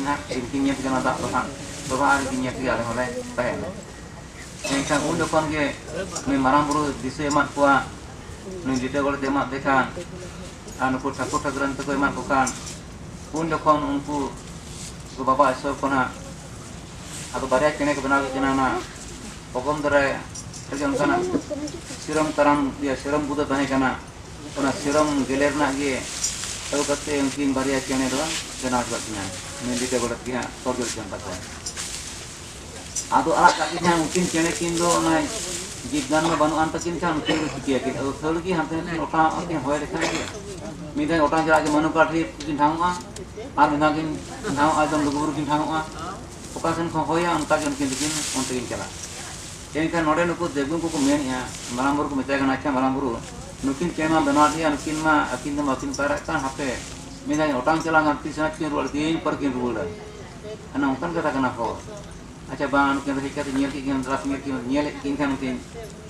nak intinya kita tak paham bahwa intinya kita oleh tahan. Yang kan udah kon ke marang buru disemat kuat nih di tegol temat dekan anu ku takut tagran tu emat bukan udah kon unku ku bapak esok kona atau barya kene kebenar kenana pokok dere kerjaan kana siram tarang dia siram budak tanya kana kona siram geler nak ge tahu kata yang kin barya kene doang kenal buatnya nih di tegol dia korjol jangkat atau alat kakinya mungkin kene kindo naik jibdan ma banu antakin kan kene kia kita thol ki hamte ota ati hoy dekha ki midai ota jara ke manu kathi kin thangwa ar minakin thang azam luguru kin thangwa okasan kho hoya anta kin kin onte kin chala yen kan node nuku degun ku men ya marambur ku metai kana cha marambur nukin kema banati nukin ma akin ma kin para kan hape midai ota chala ngarti sa kin rual din per kin rual ana ukan kata kana ho acha ban kin rika nyel kin ras nyel kin kan kin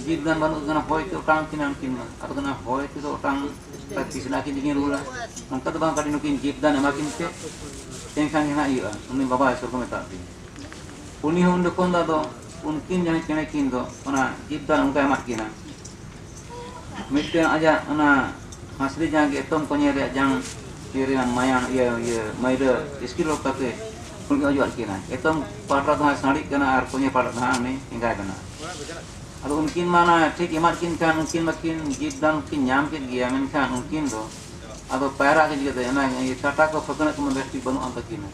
jibdan banu kana hoy tu tang kin kin atau kana hoy tu tang pati sila kin kin rula nangka tu bang kadi nukin jibdan makin te yang kan hina iya uni baba sur ko meta ti uni hondo konda do unkin yang kene kin do ona jibdan ungka makina mitte aja ona hasri jang ke tom konye re jang kirian mayang iya maida iskilo kate kun ko jual kina etom patra tha sari kana ar punya patra tha ne hingga kana ado unkin mana thik imat kin kan unkin makin jibdan kin nyam kin gia men kan unkin do ado para ke juga na ye kata ko fakana ko mesti banu anta kina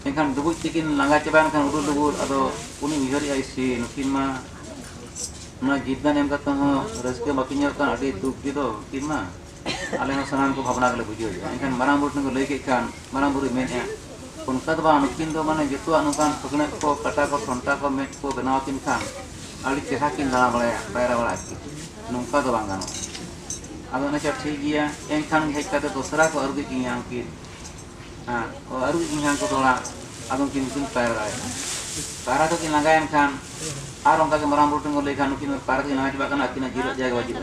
engkan dubuk cikin langga ceban kan udur dubur ado uni bihari aisi nukin ma na jibdan em kata ho raske makin kan ade duk gitu kin ma ale na sanan ko bhavna gale bujo engkan marang bur ko leke kan marang bur men ya unka to ba nukin do mane jetu anu kan fakana ko kata ko tonta ko met ko benawakin kan ali cehakin dalam bayar lagi nungka to bang kan ado na cha thik gya engkan hek kata to sara ko arugi kin yang kin arugi kin yang ko tola ado kin bayar ay para to kin langgayan kan arong ka marang buru ngol lekan kin para kin ngai bakan atina jiro jaga wajib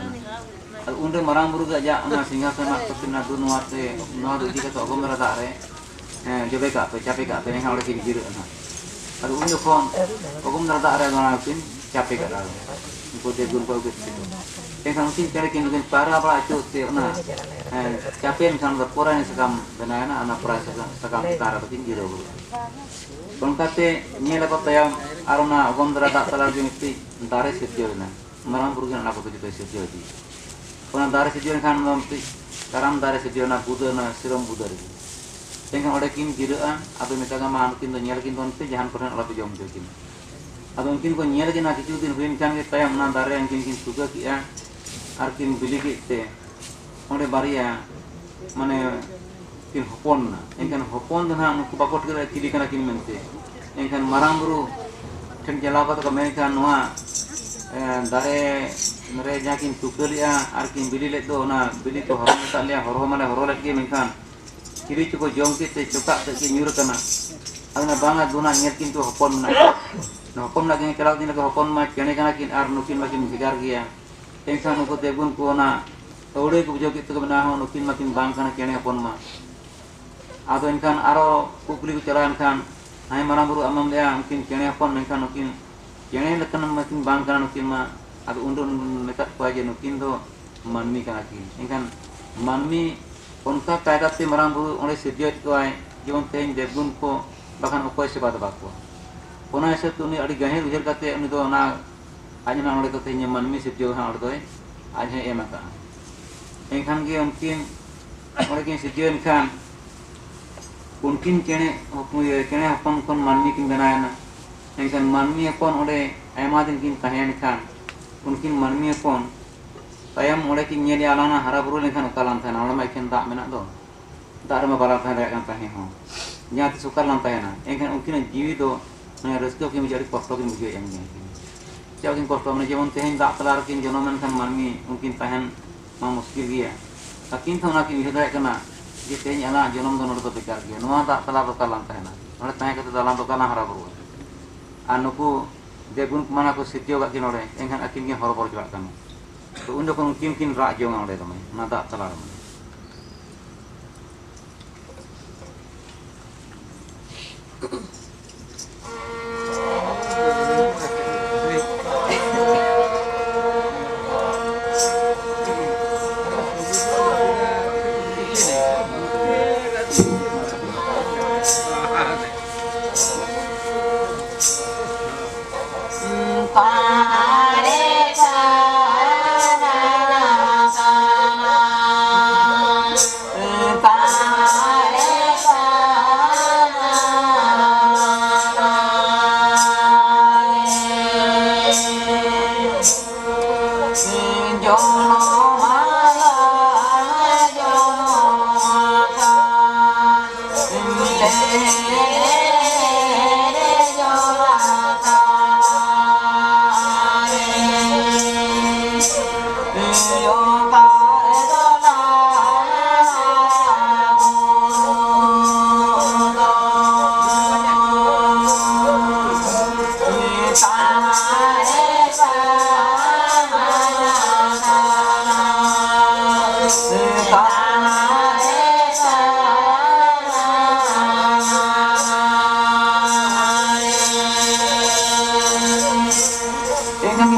ado unde marang buru ga ja na singgasana kin na dunuate no do di ka to gomra dare jobe ka pe cape ka pe nang ora kin jiro na ado unde kon ogom dara dare na kin cape ka daro ko de gun ko gitu yang kan mungkin cari kin para apa itu na cape kan berpura ni sekam benana anak pra sekam tara bikin jiro kon kate nyela ko tayam arona ogom dara tak salar jeng ti dare setio na marang burgan anak ko itu setio di kon dare setio kan mampi karam dare setio na budo na sirom budar yang kan ode kin jiraan atau misalnya man kin to nyel kin ton te jangan pernah olah jom jokin atau mungkin ko nyel kin ati tin huin kan ke tayam na dare yang kin suga ki ya arkin bili ki te ode baria mane kin hopon na yang kan hopon dan ha ku bakot ke cili kana kin mente yang kan marang buru ken jala ko to men kan noa dare mere jakin tukeli ya arkin bili le do na bili to horom ta le horo mane horo le ki men kan kiri cukup jong kita cukak tak nyuruh kena, agak bangga duna nyerkin tu hopon mana, no hopon lagi kalau ni lagi hopon mah kene kena kin ar nukin makin bigar dia, engkau nuku tebun ku na, taude ku jog itu kebenahan nukin makin bang kena kene hopon mah, atau engkau aro kukuli ku jalan kan, hai marang buru amam dia mungkin kene hopon engkau nukin, kene lekan makin bang kena nukin mah, atau undun lekat ku aja nukin tu manmi kena kin, engkau manmi उनका कायदा से मराम बुरु उन्हें सिद्धियत को आए जीवन तेज देवगुण को bahkan ukoy se bada bakwa ona ese tu ni adi gahe ujar kate uni do na ajna nole to tenya manmi sipjo ha ordo ajhe emaka engkhan ge mungkin ore kin sipjo kan mungkin kene kene hapang kon manmi kin ganayana engkhan manmi kon ore emadin kin tahen kan mungkin manmi kon tayam ore kin nyeli alana hara buru lengkhan ukalan thana ore mai kin dak menak do dak ma bala thana kan tahe ho nyati sukar lantayana engkhan mungkin jiwi do na resko kin menjadi kosto kin bujo yang ni jauh kin kosto na jemon tehen dak kelar kin jonoman kan manmi mungkin tahen ma muskil dia takin thona kin hidayah kana je tehen ala jonom do no to bekar dia noa dak kelar to kalan tahena ore tahe kata dalam to kalan hara buru anuku degun mana ko sitio gak kin ore engkhan akin kin horobor jawak kan to undo kon kin rak jong ore to mai na dak kelar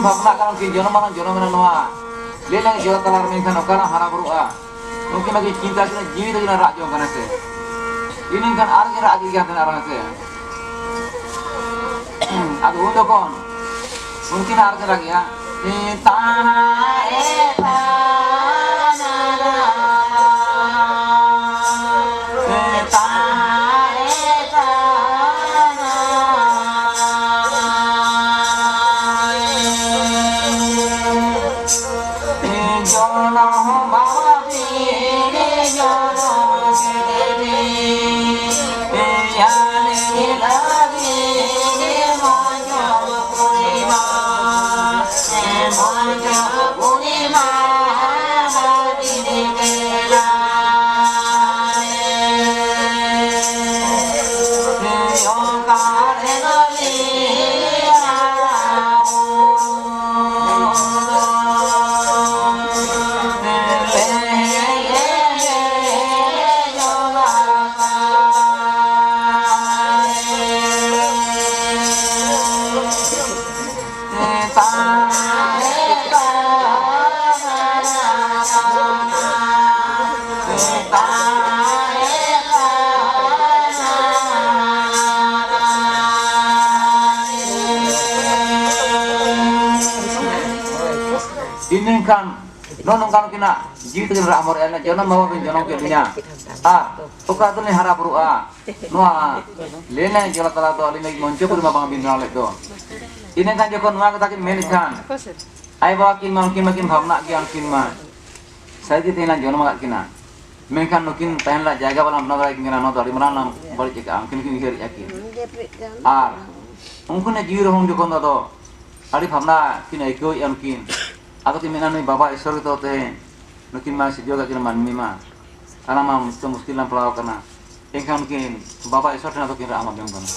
Bapaknya kalau jono mana noa, lelang jual kalar mengkan okara hara berua, mungkin lagi cinta kita jiwa kita rak jong kana se, ini kan argi rak lagi kan arang se, aku untuk kon, mungkin argi lagi ya, ini kan nonong kan kena jitu kena amor elna jono mau ben jono ke dunia oka tu ni harap ruah noa lena jola tala to lena monco ku ma bang bin nale do ini kan jokon ma kata kin menikan ai bawa kin makin bhavna ki kin ma sai di tena jono ma kina menkan nukin tahan la jaga balam naga kina no dari mana nam balik ka kin hir yakin ungkun ne jiru hong jokon do ari bhavna kin ai ko yan kin aku timena nih bapak isor itu teh, mungkin masih juga kira manmi mah, karena mah mesti muskilan pelawak kena, engkau mungkin bapak isor atau kira amat yang kena.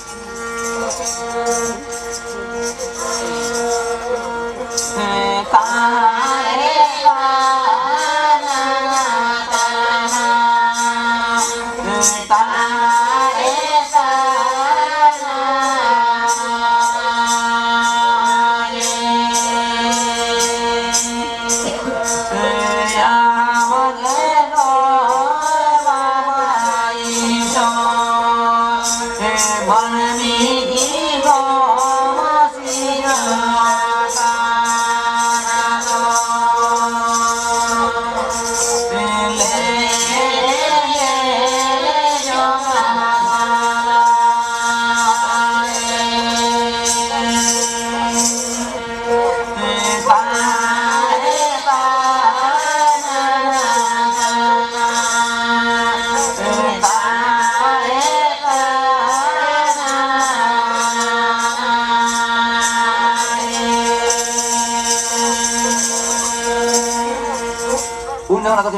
Undang nak kau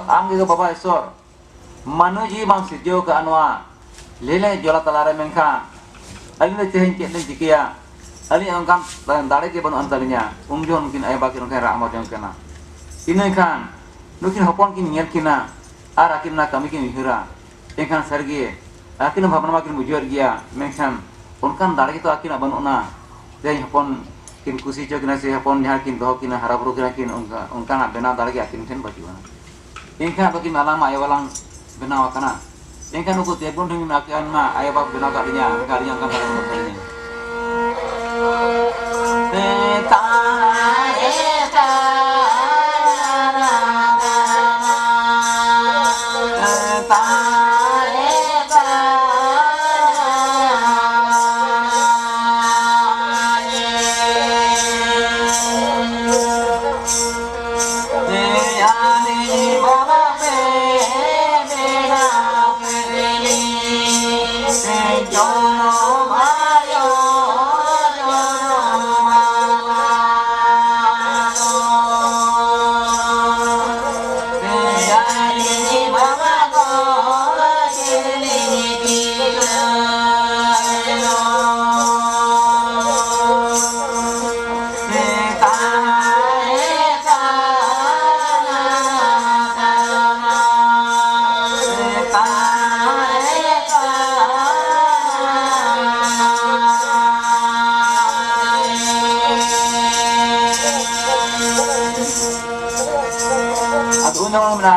ambil bapak esor, manuji bang sejauh ke anwa, lele jola talare mengka, alih cehen cehen jikia, alih angkam dari ke banu antarinya, umjon mungkin ayah bakir mungkin rahmat yang kena. Ini kan, mungkin hopon kin nyer kina, arakim nak kami kin hira, engkan sergi, akin bhabna makin bujur gya menkan onkan dare itu akin banuna dai hapon kin kusi jogna se hapon jaha kin doh kin haraburu kina kin onkan bena dare gya akin ten bajuana engkan bakin alama ayawalang benaw kana engkan uku tebon ding akin ma ayabak benaw karinya kan haraburu karinya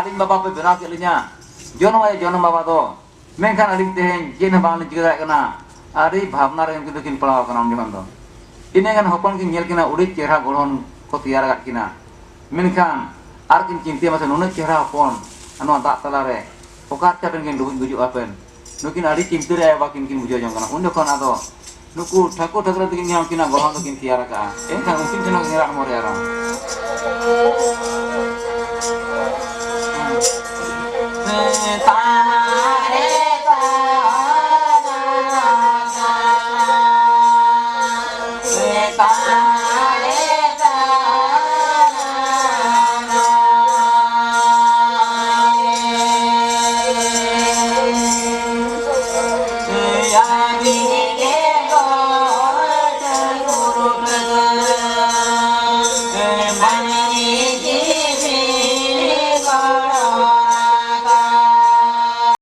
aling bapak pe benak elinya jono bapak to menkan aling tehen jen bang ni jiga kana ari bhavna re kitu kin palaw kana di mando ini kan hopon kin nyel kina urit chehra golhon ko tiar gat kina menkan ar kin cinti masa nuna chehra hopon anu tak talare pokat capen kin bujuk apen nukin ari cinti re bakin kin bujo jong kana undo kon ado nuku thakur kin yang kina golhon kin tiar ka kan mungkin kina ngira more ara ta